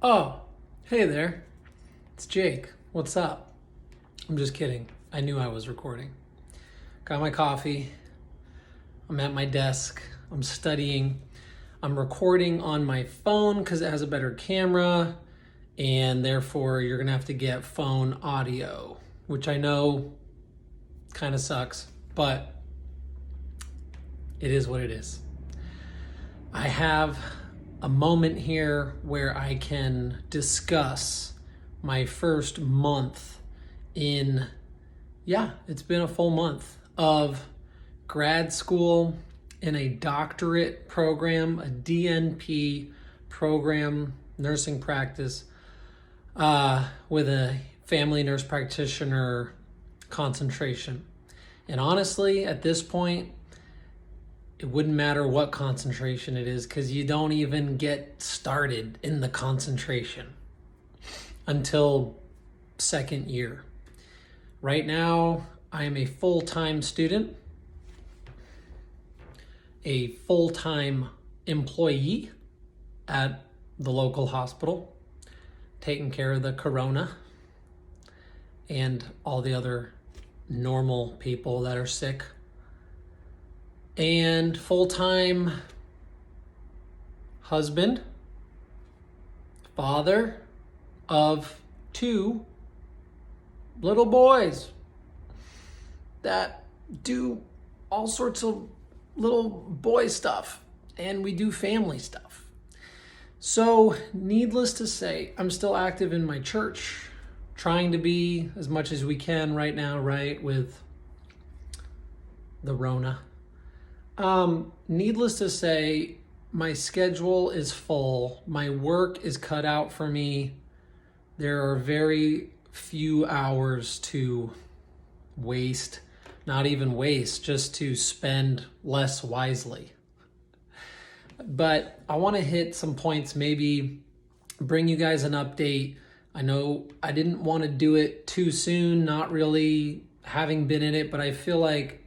Oh, hey there. It's Jake. What's up? I'm just kidding. I knew I was recording. Got my coffee. I'm at my desk. I'm studying. I'm recording on my phone because it has a better camera, and therefore you're going to have to get phone audio, which I know kind of sucks, but it is what it is. I have a moment here where I can discuss my first month it's been a full month of grad school in a doctorate program, a DNP program, nursing practice, with a family nurse practitioner concentration. And honestly, at this point, it wouldn't matter what concentration it is because you don't even get started in the concentration until second year. Right now, I am a full-time student, a full-time employee at the local hospital, taking care of the corona and all the other normal people that are sick, and full-time husband, father of two little boys that do all sorts of little boy stuff, and we do family stuff. So needless to say, I'm still active in my church, trying to be as much as we can right now, right, with the Rona. Needless to say, my schedule is full. My work is cut out for me. There are very few hours to waste, not even waste, just to spend less wisely. But I want to hit some points, maybe bring you guys an update. I know I didn't want to do it too soon, not really having been in it, but I feel like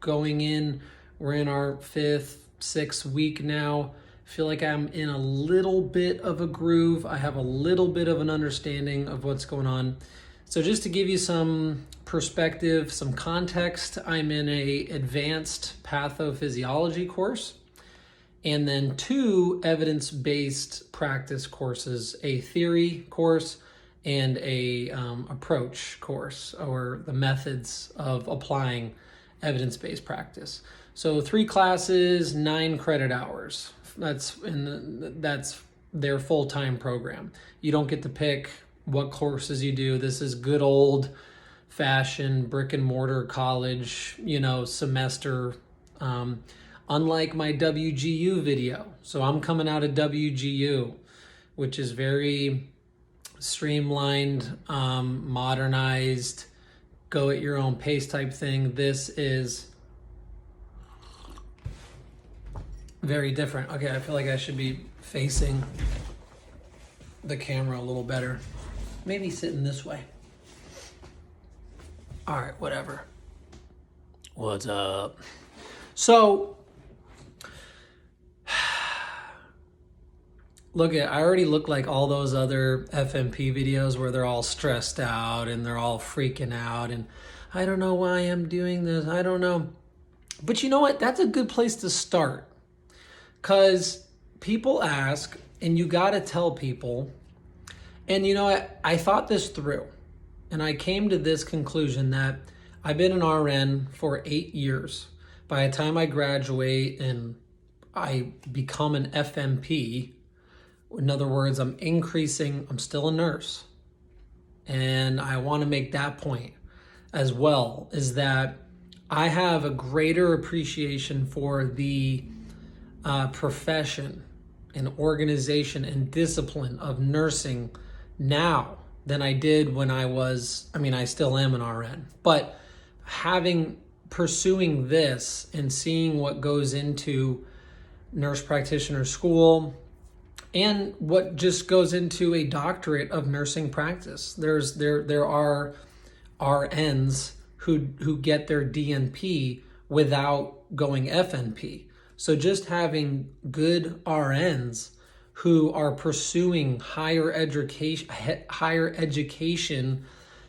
going in, we're in our 5th, 6th week now. I feel like I'm in a little bit of a groove. I have a little bit of an understanding of what's going on. So just to give you some perspective, some context, I'm in a advanced pathophysiology course, and then 2 evidence-based practice courses, a theory course and a approach course, or the methods of applying evidence-based practice. So 3 classes, 9 credit hours. That's their full-time program. You don't get to pick what courses you do. This is good old-fashioned brick and mortar college, semester. Unlike my WGU video. So I'm coming out of WGU, which is very streamlined, modernized, go at your own pace type thing. This is very different. Okay, I feel like I should be facing the camera a little better. Maybe sitting this way. All right, whatever. What's up? So, I already look like all those other FNP videos where they're all stressed out and they're all freaking out and I don't know why I'm doing this. I don't know. But you know what? That's a good place to start. Because people ask, and you got to tell people, and I thought this through, and I came to this conclusion that I've been an RN for 8 years. By the time I graduate and I become an FNP, in other words, I'm still a nurse. And I want to make that point as well, is that I have a greater appreciation for the profession and organization and discipline of nursing now than I did when I still am an RN, but pursuing this and seeing what goes into nurse practitioner school and what just goes into a doctorate of nursing practice. There are RNs who get their DNP without going FNP. So just having good RNs who are pursuing higher education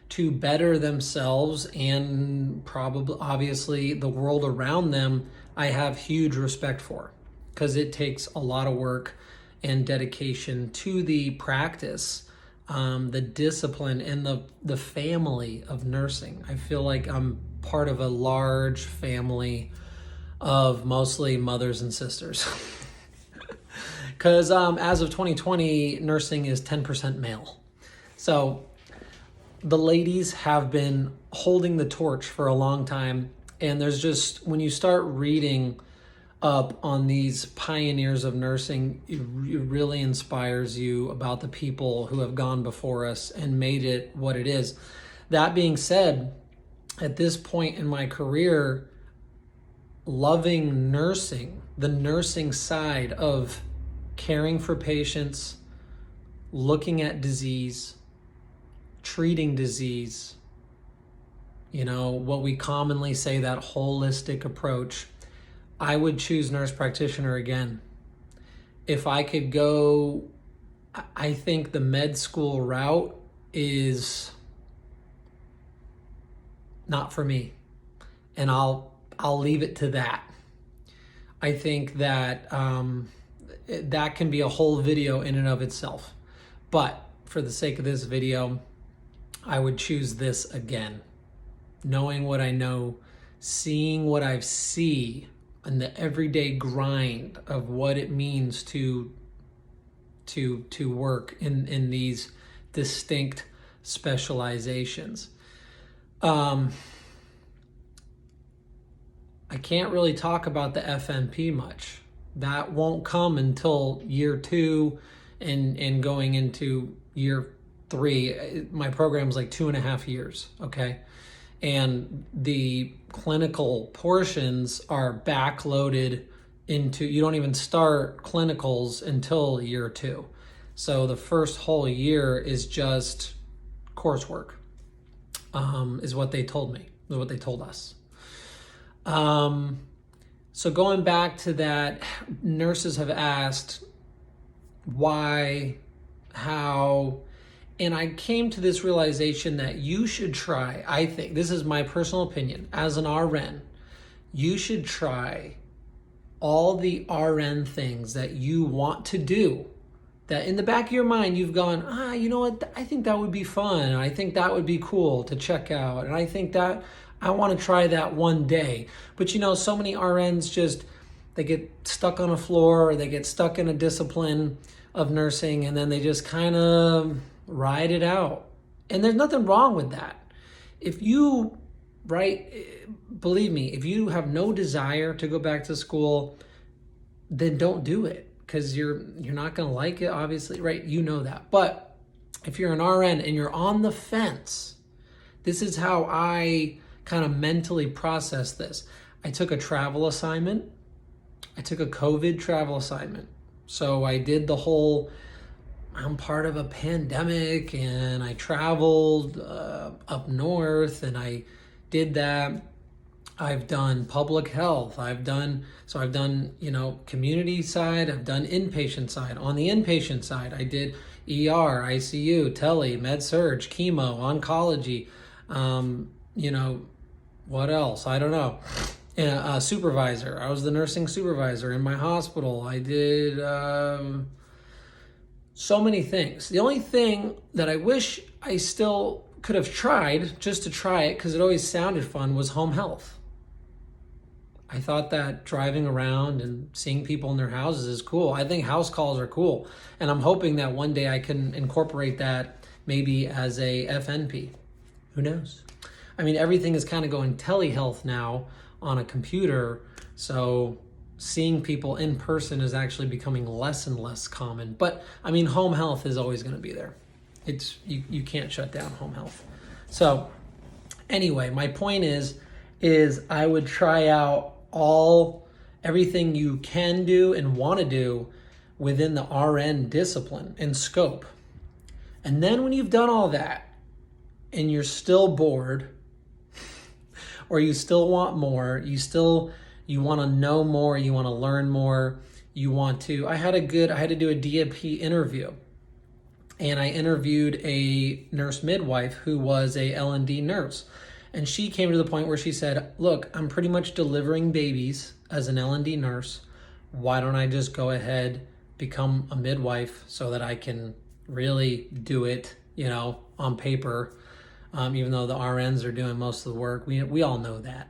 to better themselves and probably obviously the world around them, I have huge respect for, because it takes a lot of work and dedication to the practice, the discipline, and the family of nursing. I feel like I'm part of a large family of mostly mothers and sisters. Because as of 2020, nursing is 10% male. So the ladies have been holding the torch for a long time. And there's just, when you start reading up on these pioneers of nursing, it really inspires you about the people who have gone before us and made it what it is. That being said, at this point in my career, loving nursing, the nursing side of caring for patients, looking at disease, treating disease, what we commonly say, that holistic approach, I would choose nurse practitioner again. If I could go, I think the med school route is not for me. And I'll leave it to that. I think that that can be a whole video in and of itself. But for the sake of this video, I would choose this again. Knowing what I know, seeing what I see, and the everyday grind of what it means to work in these distinct specializations. I can't really talk about the FNP much. That won't come until year 2 and going into year 3. My program's like 2.5 years, okay? And the clinical portions are backloaded into, you don't even start clinicals until year 2. So the first whole year is just coursework, is what they told me, is what they told us. So going back to that, nurses have asked why, how, and I came to this realization that you should try, I think, this is my personal opinion, as an RN, you should try all the RN things that you want to do, that in the back of your mind you've gone, you know what, I think that would be fun, I think that would be cool to check out, and I think that I want to try that one day. But so many RNs just, they get stuck on a floor, or they get stuck in a discipline of nursing, and then they just kind of ride it out. And there's nothing wrong with that. If you, believe me, if you have no desire to go back to school, then don't do it, because you're not going to like it, obviously, right? You know that. But if you're an RN and you're on the fence, this is how I kind of mentally process this. I took a travel assignment. I took a COVID travel assignment. So I did the whole, I'm part of a pandemic, and I traveled up north, and I did that. I've done public health. I've done community side. I've done inpatient side. On the inpatient side, I did ER, ICU, tele, med surg, chemo, oncology, what else? I don't know. Supervisor. I was the nursing supervisor in my hospital. I did so many things. The only thing that I wish I still could have tried, just to try it, because it always sounded fun, was home health. I thought that driving around and seeing people in their houses is cool. I think house calls are cool. And I'm hoping that one day I can incorporate that maybe as a FNP. Who knows? I mean, everything is kind of going telehealth now on a computer, so seeing people in person is actually becoming less and less common. But I mean, home health is always going to be there. It's you can't shut down home health. So anyway, my point is I would try out everything you can do and want to do within the RN discipline and scope. And then when you've done all that and you're still bored, or you still want more, you still You want to know more, you want to learn more, I had to do a DNP interview. And I interviewed a nurse midwife who was a L&D nurse. And she came to the point where she said, look, I'm pretty much delivering babies as an L&D nurse. Why don't I just go ahead, become a midwife so that I can really do it, on paper, even though the RNs are doing most of the work. We all know that.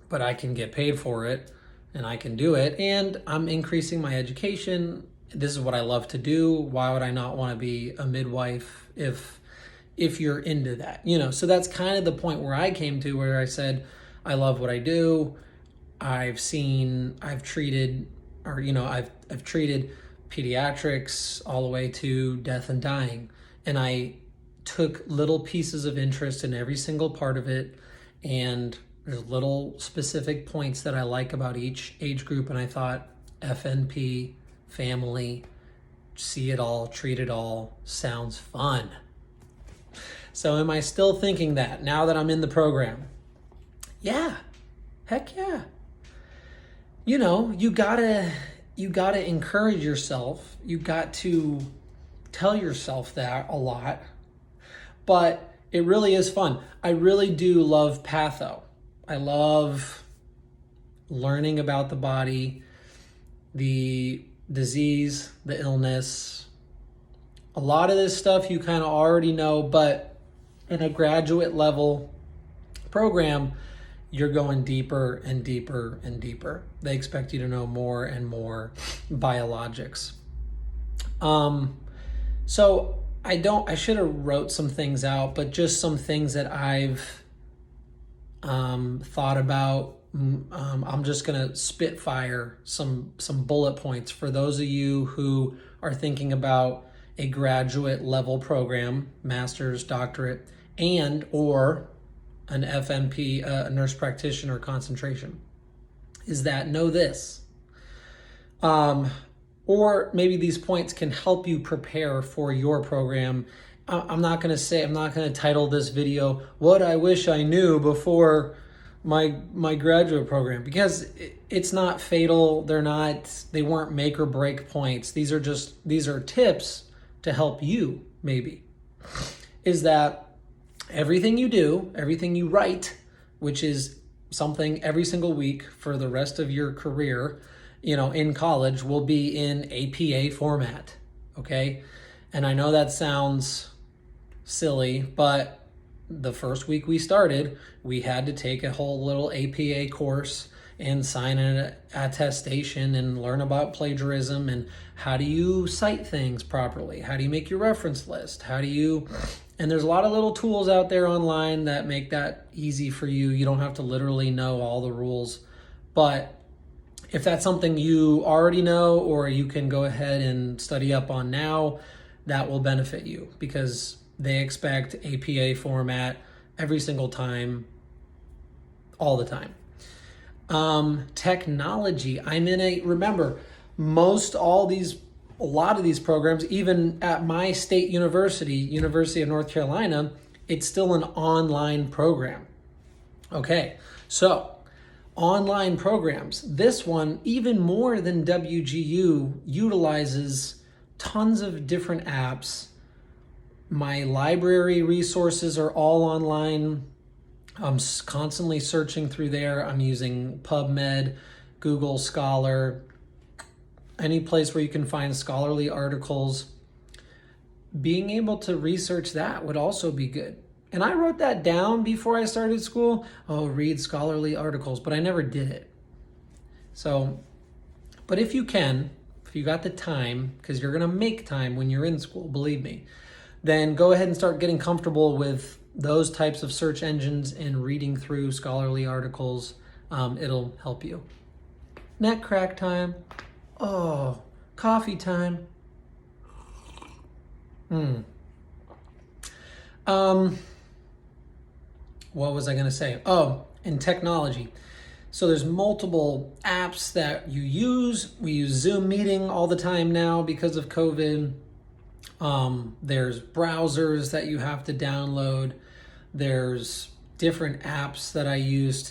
But I can get paid for it and I can do it. And I'm increasing my education. This is what I love to do. Why would I not want to be a midwife if you're into that? So that's kind of the point where I came to, where I said, I love what I do. I've treated pediatrics all the way to death and dying. And I took little pieces of interest in every single part of it. And there's little specific points that I like about each age group. And I thought FNP, family, see it all, treat it all, sounds fun. So am I still thinking that now that I'm in the program? Yeah, heck yeah. You gotta encourage yourself. You got to tell yourself that a lot, but it really is fun. I really do love patho. I love learning about the body, the disease, the illness. A lot of this stuff you kind of already know, but in a graduate level program, you're going deeper and deeper and deeper. They expect you to know more and more biologics. So I should have wrote some things out, but just some things that I've thought about. I'm just gonna spitfire some bullet points for those of you who are thinking about a graduate level program, master's, doctorate, and or an FNP, a nurse practitioner concentration. Is that know this. Or maybe these points can help you prepare for your program. I'm not going to title this video, What I Wish I Knew Before my graduate program, because it's not fatal. They weren't make or break points. These are tips to help you, maybe. Is that everything you do, everything you write, which is something every single week for the rest of your career, in college, will be in APA format, okay? And I know that sounds silly, but the first week we started, we had to take a whole little APA course and sign an attestation and learn about plagiarism and how do you cite things properly? How do you make your reference list? And there's a lot of little tools out there online that make that easy for you. You don't have to literally know all the rules. But if that's something you already know or you can go ahead and study up on now, that will benefit you because they expect APA format every single time, all the time. Technology. Remember, a lot of these programs, even at my state university, University of North Carolina, it's still an online program. Okay, so online programs. This one, even more than WGU, utilizes tons of different apps. My library resources are all online. I'm constantly searching through there. I'm using PubMed, Google Scholar, any place where you can find scholarly articles. Being able to research that would also be good. And I wrote that down before I started school. Oh, read scholarly articles, but I never did it. So, but if you got the time, because you're going to make time when you're in school, believe me, then go ahead and start getting comfortable with those types of search engines and reading through scholarly articles. It'll help you. Neck crack time. Oh, coffee time. What was I going to say? Oh, and technology. So there's multiple apps that you use. We use Zoom meeting all the time now because of COVID. There's browsers that you have to download. There's different apps that I use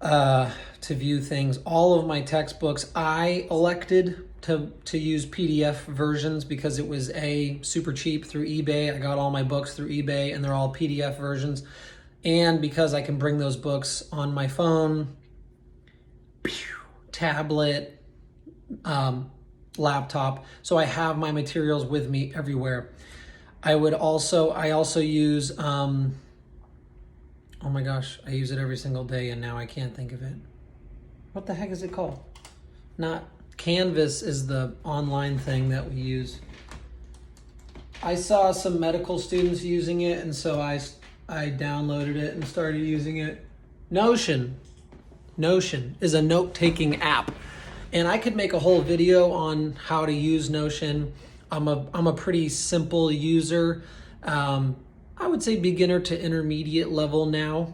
to view things. All of my textbooks, I elected to use PDF versions because it was super cheap through eBay. I got all my books through eBay and they're all PDF versions. And because I can bring those books on my phone, tablet, laptop. So I have my materials with me everywhere. I also use, oh my gosh, I use it every single day and now I can't think of it. What the heck is it called? Not Canvas is the online thing that we use. I saw some medical students using it, and so I downloaded it and started using it. Notion is a note-taking app, and I could make a whole video on how to use Notion. I'm a pretty simple user. I would say beginner to intermediate level now,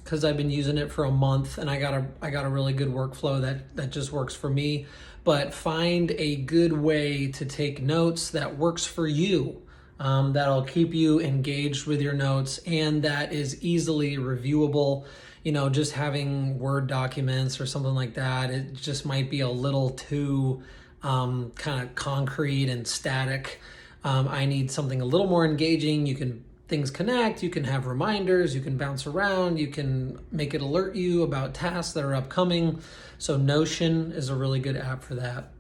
because I've been using it for a month and I got a really good workflow that just works for me. But find a good way to take notes that works for you, that'll keep you engaged with your notes and that is easily reviewable. You know, just having Word documents or something like that, it just might be a little too kind of concrete and static. I need something a little more engaging. Things connect, you can have reminders, you can bounce around, you can make it alert you about tasks that are upcoming. So Notion is a really good app for that.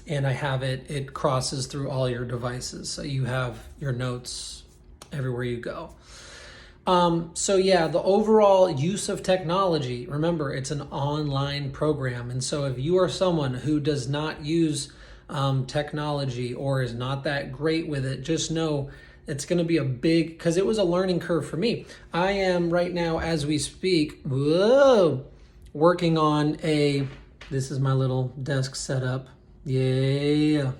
And I have it crosses through all your devices. So you have your notes everywhere you go. So yeah, the overall use of technology, remember it's an online program. And so if you are someone who does not use technology or is not that great with it, just know it's going to be because it was a learning curve for me. I am right now, as we speak, working on this is my little desk setup. Yeah.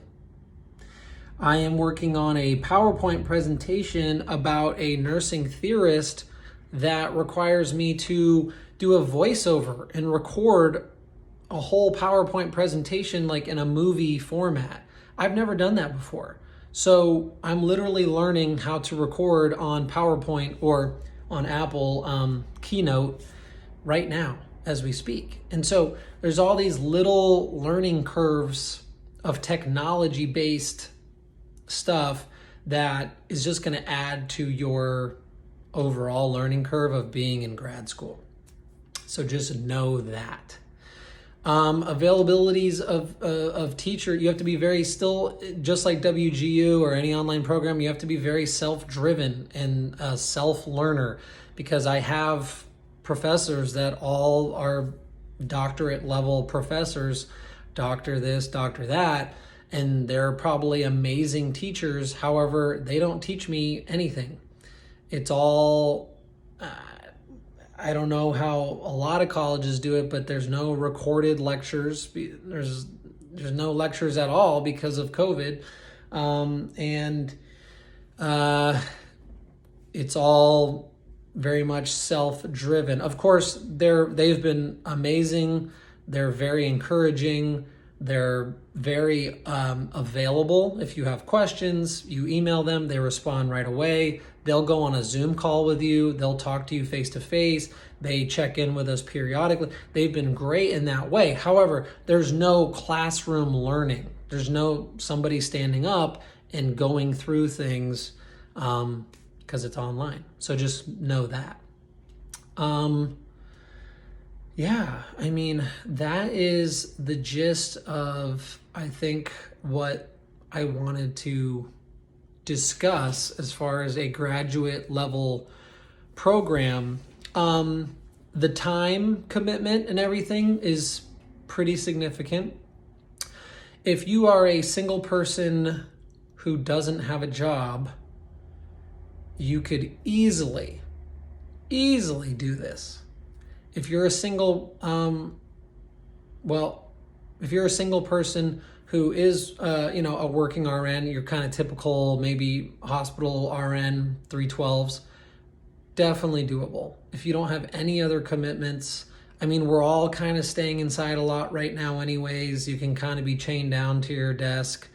I am working on a PowerPoint presentation about a nursing theorist that requires me to do a voiceover and record a whole PowerPoint presentation like in a movie format. I've never done that before. So I'm literally learning how to record on PowerPoint or on Apple Keynote right now as we speak. And so there's all these little learning curves of technology-based stuff that is just going to add to your overall learning curve of being in grad school. So just know that. Availabilities of teacher, you have to be very still, just like WGU or any online program, you have to be very self-driven and a self-learner, because I have professors that all are doctorate level professors, doctor this, doctor that, and they're probably amazing teachers. However, they don't teach me anything. It's all, I don't know how a lot of colleges do it, but there's no recorded lectures. There's no lectures at all because of COVID. It's all very much self-driven. Of course, they've been amazing. They're very encouraging. They're very available. If you have questions, you email them, they respond right away. They'll go on a Zoom call with you. They'll talk to you face to face. They check in with us periodically. They've been great in that way. However, there's no classroom learning. There's no somebody standing up and going through things because it's online. So just know that. Yeah, I mean, that is the gist of, I think, what I wanted to discuss as far as a graduate level program. The time commitment and everything is pretty significant. If you are a single person who doesn't have a job, you could easily do this. If you're a single, if you're a single person who is, a working RN, you're kind of typical, maybe hospital RN 312s, definitely doable. If you don't have any other commitments, I mean, we're all kind of staying inside a lot right now anyways. You can kind of be chained down to your desk.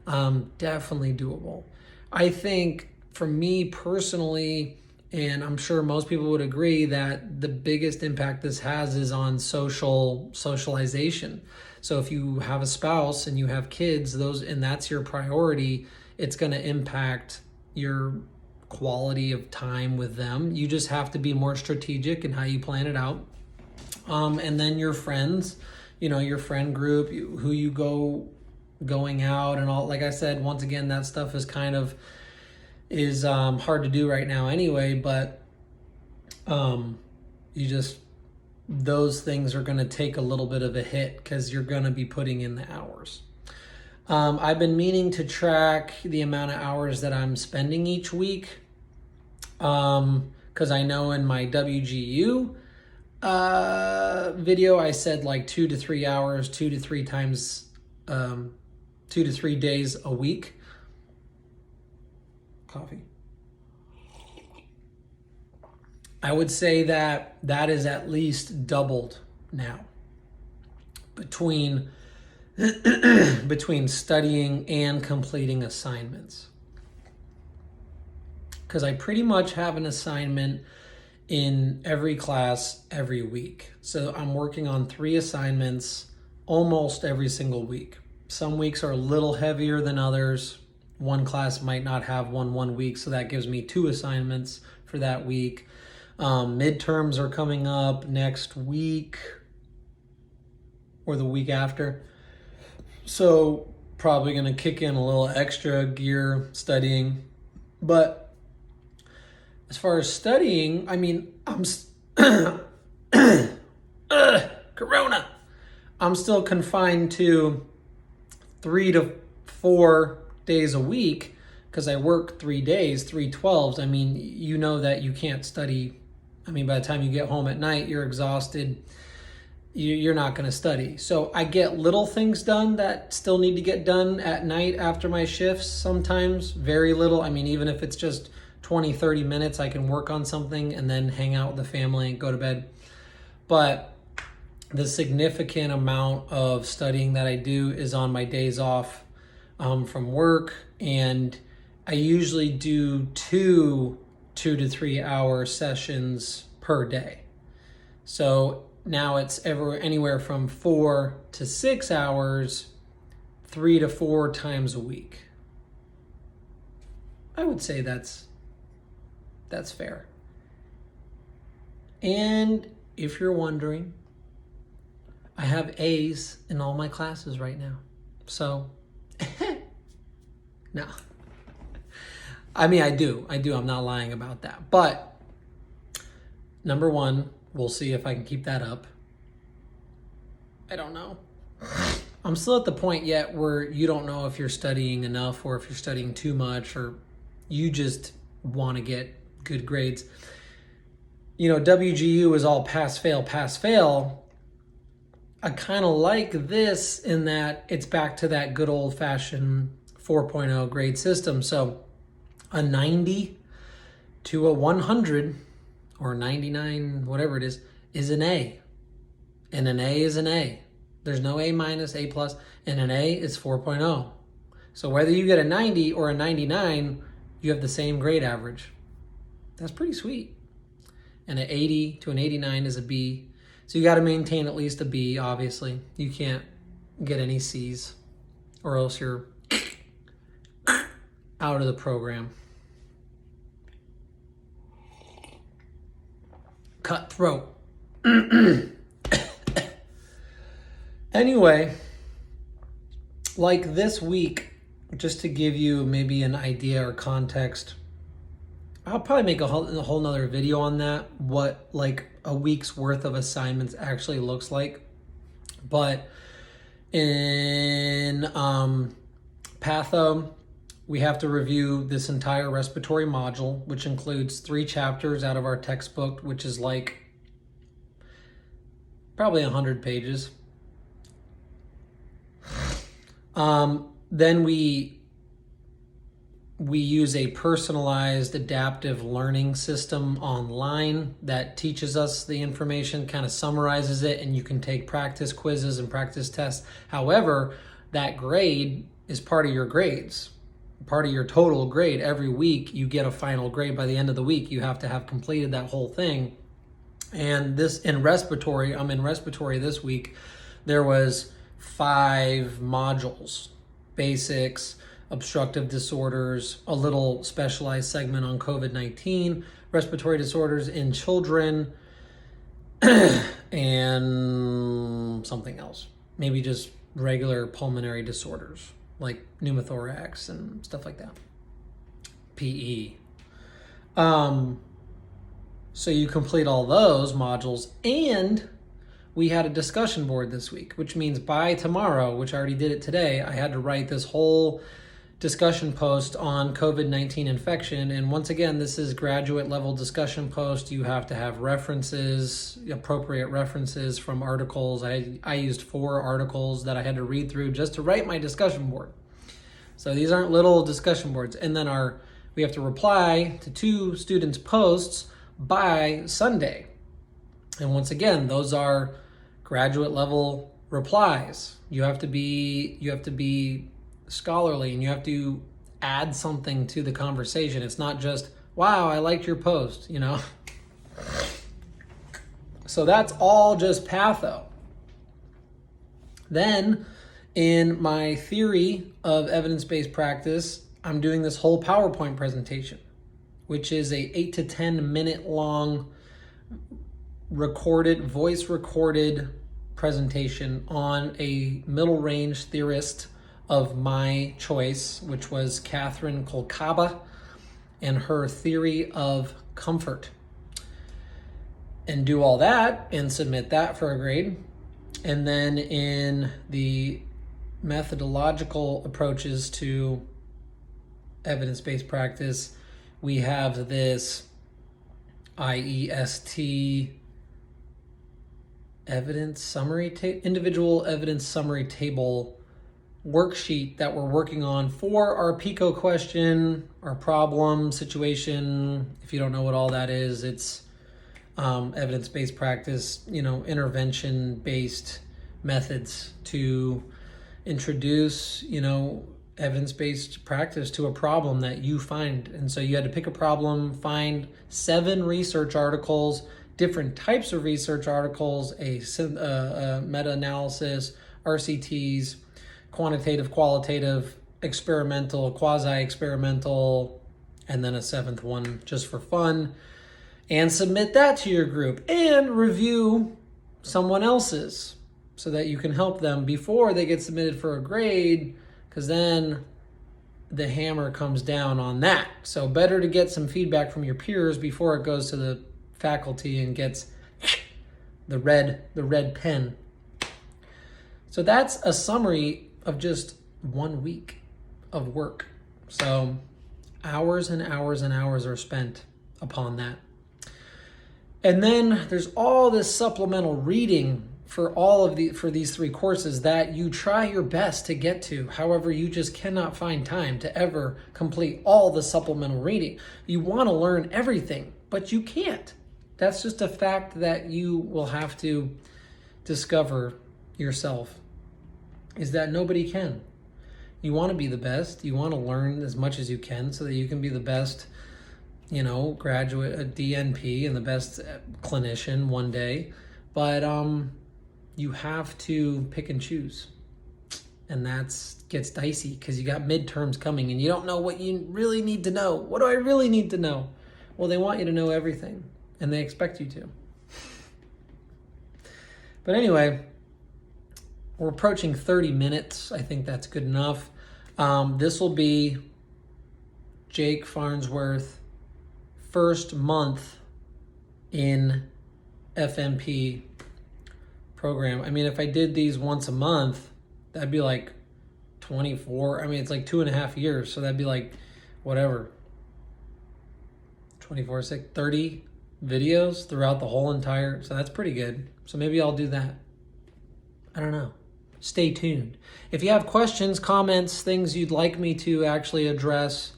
Definitely doable. I think for me personally, And I'm sure most people would agree that the biggest impact this has is on socialization. So if you have a spouse and you have kids, and that's your priority, it's going to impact your quality of time with them. You just have to be more strategic in how you plan it out. And then your friends, your friend group, who you going out and all. Like I said, once again, that stuff is hard to do right now anyway, but those things are going to take a little bit of a hit because you're going to be putting in the hours. I've been meaning to track the amount of hours that I'm spending each week, because I know in my WGU video I said like 2 to 3 hours, 2 to 3 times, 2 to 3 days a week. Coffee. I would say that is at least doubled now between studying and completing assignments, because I pretty much have an assignment in every class every week. So I'm working on 3 assignments almost every single week. Some weeks are a little heavier than others. One class might not have one week, so that gives me 2 assignments for that week. Midterms are coming up next week or the week after. So probably going to kick in a little extra gear studying. But as far as studying, I mean, Corona. I'm still confined to 3 to 4 days a week because I work 3 days, 3 12s. I mean, you know that you can't study. I mean, by the time you get home at night, you're exhausted. You're not going to study. So I get little things done that still need to get done at night after my shifts sometimes. Very little. I mean, even if it's just 20, 30 minutes, I can work on something and then hang out with the family and go to bed. But the significant amount of studying that I do is on my days off from work. And I usually do 2 to 3 hour sessions per day. So now it's anywhere from 4 to 6 hours, 3 to 4 times a week. I would say that's fair. And if you're wondering, I have A's in all my classes right now. So, no. I mean, I do. I'm not lying about that. But, number 1, we'll see if I can keep that up. I don't know. I'm still at the point yet where you don't know if you're studying enough or if you're studying too much or you just want to get good grades. WGU is all pass, fail, pass, fail. I kind of like this in that it's back to that good old-fashioned 4.0 grade system. So a 90 to a 100 or 99, whatever it is an A. And an A is an A. There's no A minus, A plus, and an A is 4.0. So whether you get a 90 or a 99, you have the same grade average. That's pretty sweet. And an 80 to an 89 is a B. So you got to maintain at least a B, obviously. You can't get any C's or else you're out of the program. Cutthroat. Anyway, like this week, just to give you maybe an idea or context, I'll probably make a whole nother video on that, what like a week's worth of assignments actually looks like. But in Patho, we have to review this entire respiratory module, which includes 3 chapters out of our textbook, which is like probably 100 pages. Then we use a personalized adaptive learning system online that teaches us the information, kind of summarizes it, and you can take practice quizzes and practice tests. However, that grade is part of your grades. part of your total grade. Every week you get a final grade. By the end of the week, you have to have completed that whole thing. And this in respiratory, I'm in respiratory this week. There was 5 modules: basics, obstructive disorders, a little specialized segment on COVID-19, respiratory disorders in children, and something else. Maybe just regular pulmonary disorders like pneumothorax and stuff like that. PE. So you complete all those modules, and we had a discussion board this week, which means by tomorrow, which I already did it today, I had to write this whole discussion post on COVID-19 infection. And once again, this is graduate level discussion post. You have to have references, appropriate references from articles. I used 4 articles that I had to read through just to write my discussion board. So these aren't little discussion boards. And then we have to reply to 2 students' posts by Sunday. And once again, those are graduate level replies. You have to be scholarly, and you have to add something to the conversation. It's not just, wow, I liked your post, So that's all just patho. Then in my theory of evidence-based practice, I'm doing this whole PowerPoint presentation, which is a 8 to 10 minute long voice recorded presentation on a middle range theorist of my choice, which was Catherine Kolkaba, and her theory of comfort. And do all that and submit that for a grade. And then in the methodological approaches to evidence-based practice, we have this IEST individual evidence summary table worksheet that we're working on for our PICO question, our problem situation. If you don't know what all that is, it's evidence-based practice, intervention-based methods to introduce, evidence-based practice to a problem that you find. And so you had to pick a problem, find 7 research articles, different types of research articles, a meta-analysis, RCTs, quantitative, qualitative, experimental, quasi-experimental, and then a 7th one just for fun, and submit that to your group and review someone else's so that you can help them before they get submitted for a grade, because then the hammer comes down on that. So better to get some feedback from your peers before it goes to the faculty and gets the red pen. So that's a summary of just 1 week of work. So hours and hours and hours are spent upon that. And then there's all this supplemental reading for these 3 courses that you try your best to get to. However, you just cannot find time to ever complete all the supplemental reading. You want to learn everything, but you can't. That's just a fact that you will have to discover yourself, is that nobody can. You want to be the best. You want to learn as much as you can so that you can be the best, graduate, a DNP, and the best clinician one day. But you have to pick and choose. And that gets dicey because you got midterms coming and you don't know what you really need to know. What do I really need to know? Well, they want you to know everything, and they expect you to. But anyway, we're approaching 30 minutes. I think that's good enough. This will be Jake Farnsworth first month in FNP program. I mean, if I did these once a month, that'd be like 24. I mean, it's like 2.5 years. So that'd be like, whatever, 24, 6, 30 videos throughout the whole entire. So that's pretty good. So maybe I'll do that. I don't know. Stay tuned. If you have questions, comments, things you'd like me to actually address,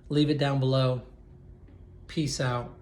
leave it down below. Peace out.